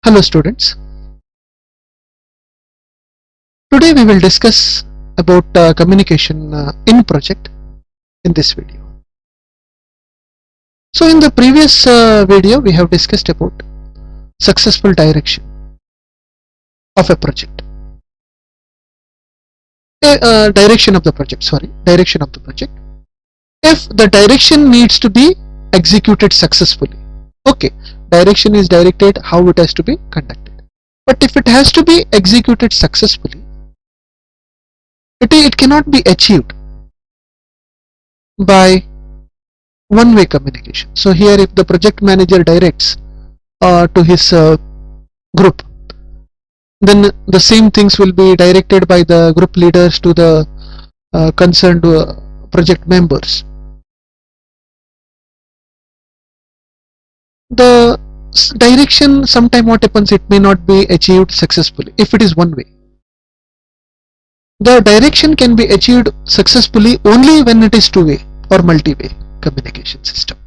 Hello students, today we will discuss about communication in project in this video. So in the previous video we have discussed about successful direction of a project. Direction of the project. If the direction needs to be executed successfully, okay, direction is directed how it has to be conducted. But if it has to be executed successfully, it cannot be achieved by one-way communication. So here if the project manager directs to his group, then the same things will be directed by the group leaders to the concerned project members. The direction, sometime what happens, it may not be achieved successfully if it is one way. The direction can be achieved successfully only when it is two-way or multi-way communication system.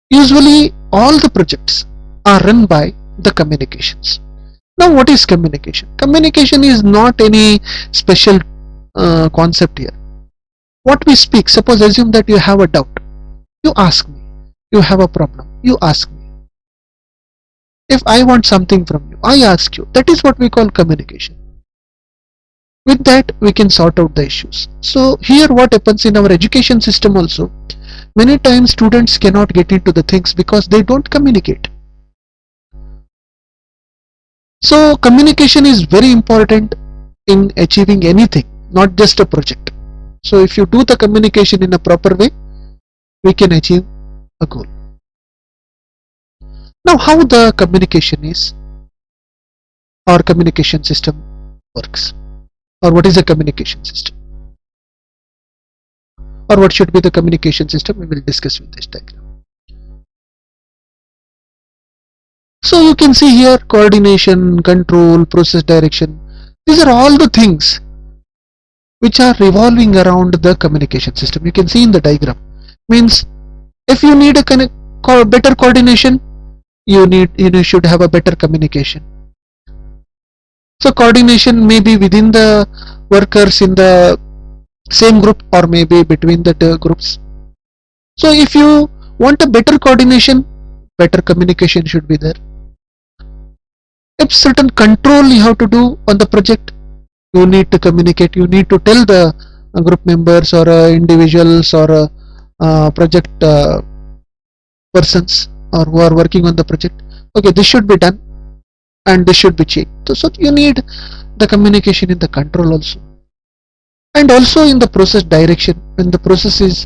Usually all the projects are run by the communications. Now what is communication? Communication is not any special concept here. What we speak, suppose assume that you have a doubt, you ask me. You have a problem, you ask me. If I want something from you, I ask you. That is what we call communication. With that we can sort out the issues. So here what happens in our education system also, many times students cannot get into the things because they don't communicate. So communication is very important in achieving anything, not just a project. So if you do the communication in a proper way, we can achieve a goal. Now how the communication is or communication system works, or what is a communication system, or what should be the communication system, we will discuss with this diagram. So you can see here coordination, control, process direction. These are all the things which are revolving around the communication system. You can see in the diagram. Means if you need a better coordination, you should have a better communication. So coordination may be within the workers in the same group or maybe between the two groups. So if you want a better coordination, better communication should be there. If certain control you have to do on the project, you need to communicate, you need to tell the group members or individuals or project persons or who are working on the project, okay, this should be done and this should be checked. So you need the communication in the control also, and also in the process direction. When the process is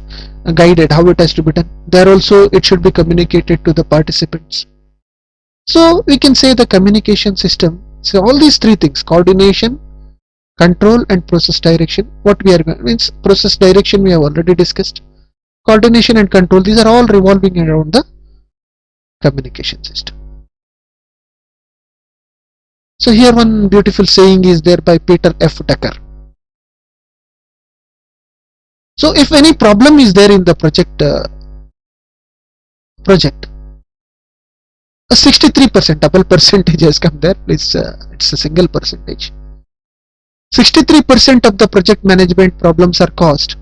guided how it has to be done, there also it should be communicated to the participants. So we can say the communication system, so all these three things, coordination, control and process direction, what we are means process direction we have already discussed, coordination and control, these are all revolving around the communication system. So here one beautiful saying is there by Peter F. Drucker. So if any problem is there in the project, a 63%, double percentage has come there, please, it's a single percentage. 63% of the project management problems are caused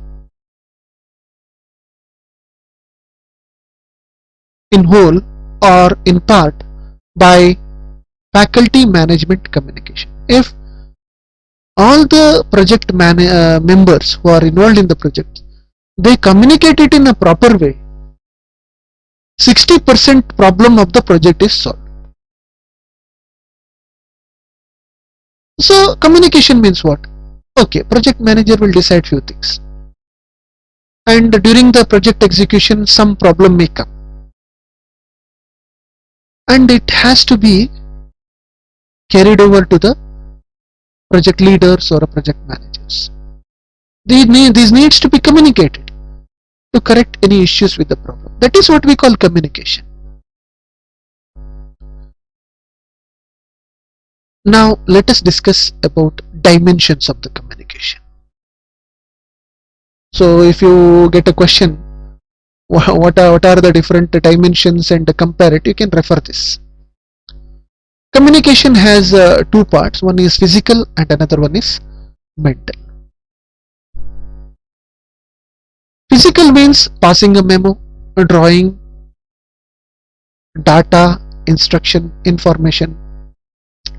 in whole or in part by faculty management communication. If all the project members who are involved in the project, they communicate it in a proper way, 60% problem of the project is solved. So communication means what? Okay, project manager will decide few things, and during the project execution some problem may come, and it has to be carried over to the project leaders or project managers. These needs to be communicated to correct any issues with the problem. That is what we call communication. Now let us discuss about dimensions of the communication. So if you get a question what are the different dimensions and compare it, you can refer this. Communication has two parts, one is physical and another one is mental. Physical means passing a memo, a drawing, data, instruction, information.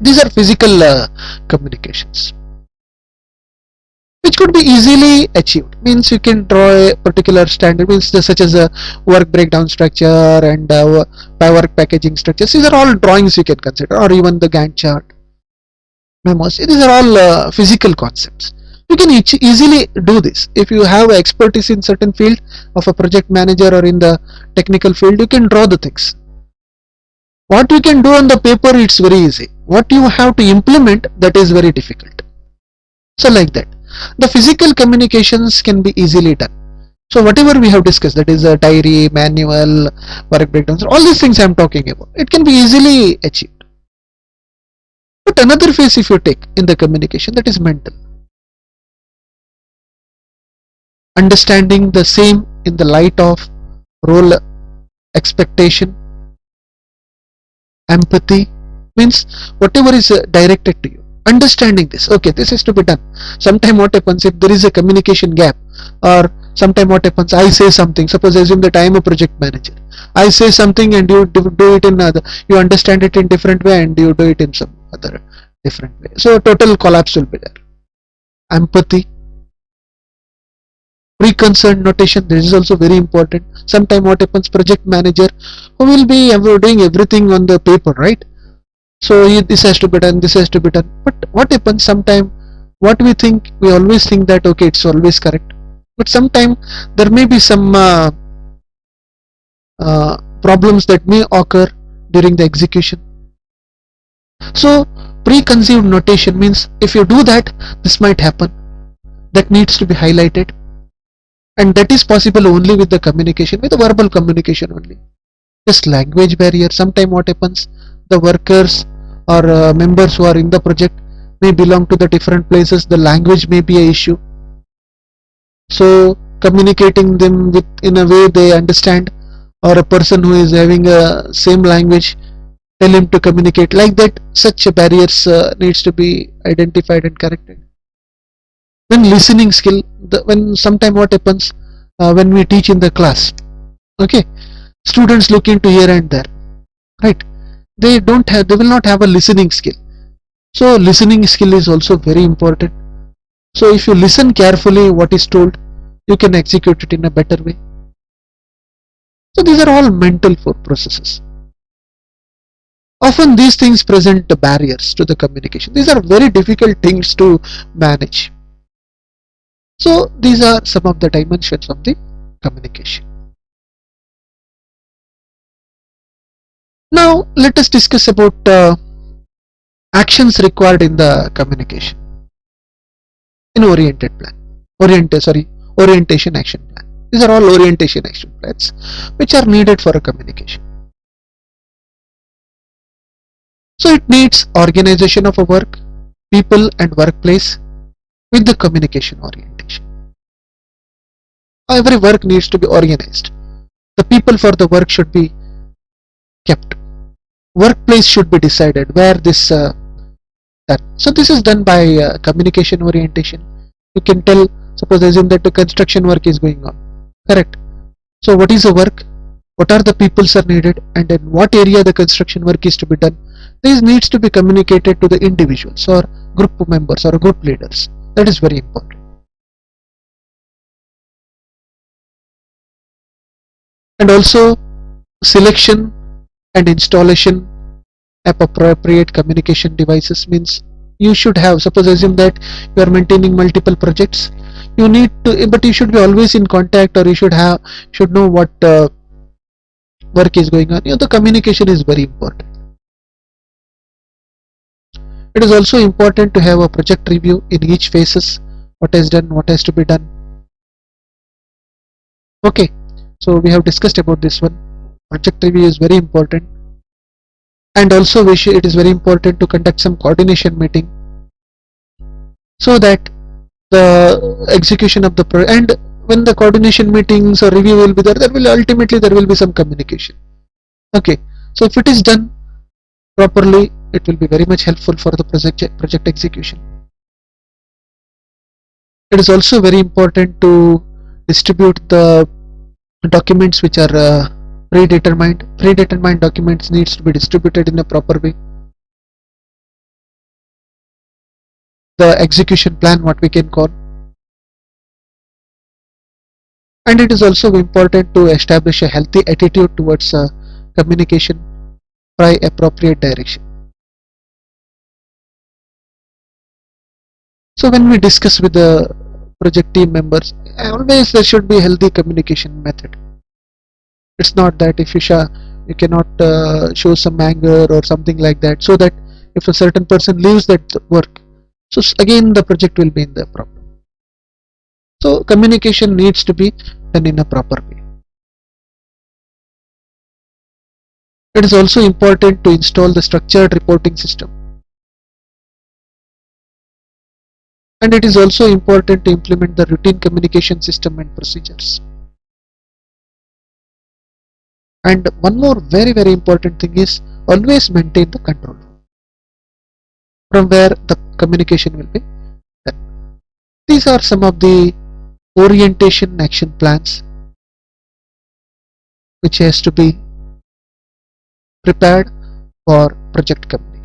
These are physical communications, which could be easily achieved. Means you can draw a particular standard, means such as a work breakdown structure and work packaging structures. These are all drawings you can consider, or even the Gantt chart, memos. These are all physical concepts. You can easily do this. If you have expertise in certain field of a project manager or in the technical field, you can draw the things. What you can do on the paper, it's very easy. What you have to implement, that is very difficult. So like that, the physical communications can be easily done. So whatever we have discussed, that is a diary, manual, work breakdowns, all these things I am talking about, it can be easily achieved. But another phase if you take in the communication, that is mental. Understanding the same in the light of role, expectation, empathy, means whatever is directed to you, understanding this, okay, this is to be done. Sometime what happens, if there is a communication gap, or sometime what happens, I say something, suppose assume that I am a project manager, I say something and you do it in other, you understand it in different way and you do it in some other different way, so total collapse will be there. Empathy, pre-concerned notation, this is also very important. Sometime what happens, project manager who will be doing everything on the paper, right? So this has to be done, this has to be done. But what happens, sometime what we think, we always think that okay, it's always correct. But sometime there may be some problems that may occur during the execution. So preconceived notation means if you do that, this might happen. That needs to be highlighted. And that is possible only with the communication, with the verbal communication only. Just language barrier. Sometime what happens, the workers or members who are in the project may belong to the different places, the language may be an issue. So communicating them with in a way they understand, or a person who is having a same language, tell him to communicate like that. Such barriers needs to be identified and corrected. Then listening skill, when sometime what happens, when we teach in the class, okay, students look into here and there, right? They will not have a listening skill. So listening skill is also very important. So if you listen carefully what is told, you can execute it in a better way. So these are all mental processes. Often these things present the barriers to the communication. These are very difficult things to manage. So these are some of the dimensions of the communication. Now let us discuss about actions required in the communication in orientation action plan. These are all orientation action plans which are needed for a communication. So it needs organization of a work, people and workplace with the communication orientation. Every work needs to be organized. The people for the work should be kept. Workplace should be decided where this done. So this is done by communication orientation. You can tell, suppose assume that the construction work is going on, correct? So what is the work? What are the peoples are needed, and in what area the construction work is to be done? This needs to be communicated to the individuals or group members or group leaders. That is very important. And also selection and installation of appropriate communication devices, means you should have, suppose assume that you are maintaining multiple projects, you need to, but you should be always in contact, or you should know what work is going on. The communication is very important. It is also important to have a project review in each phases, what is done, what has to be done. Okay, so we have discussed about this one. Project review is very important, and also it is very important to conduct some coordination meeting so that the execution of the and when the coordination meetings or review will be there, there will ultimately there will be some communication. Okay, so if it is done properly, it will be very much helpful for the project execution. It is also very important to distribute the documents which are predetermined. Predetermined documents needs to be distributed in a proper way. The execution plan, what we can call. And it is also important to establish a healthy attitude towards communication by appropriate direction. So when we discuss with the project team members, always there should be a healthy communication method. It's not that if you cannot show some anger or something like that, so that if a certain person leaves that work, so again the project will be in the problem. So communication needs to be done in a proper way. It is also important to install the structured reporting system. And it is also important to implement the routine communication system and procedures. And one more very important thing is always maintain the control from where the communication will be done. These are some of the orientation action plans which has to be prepared for project communication.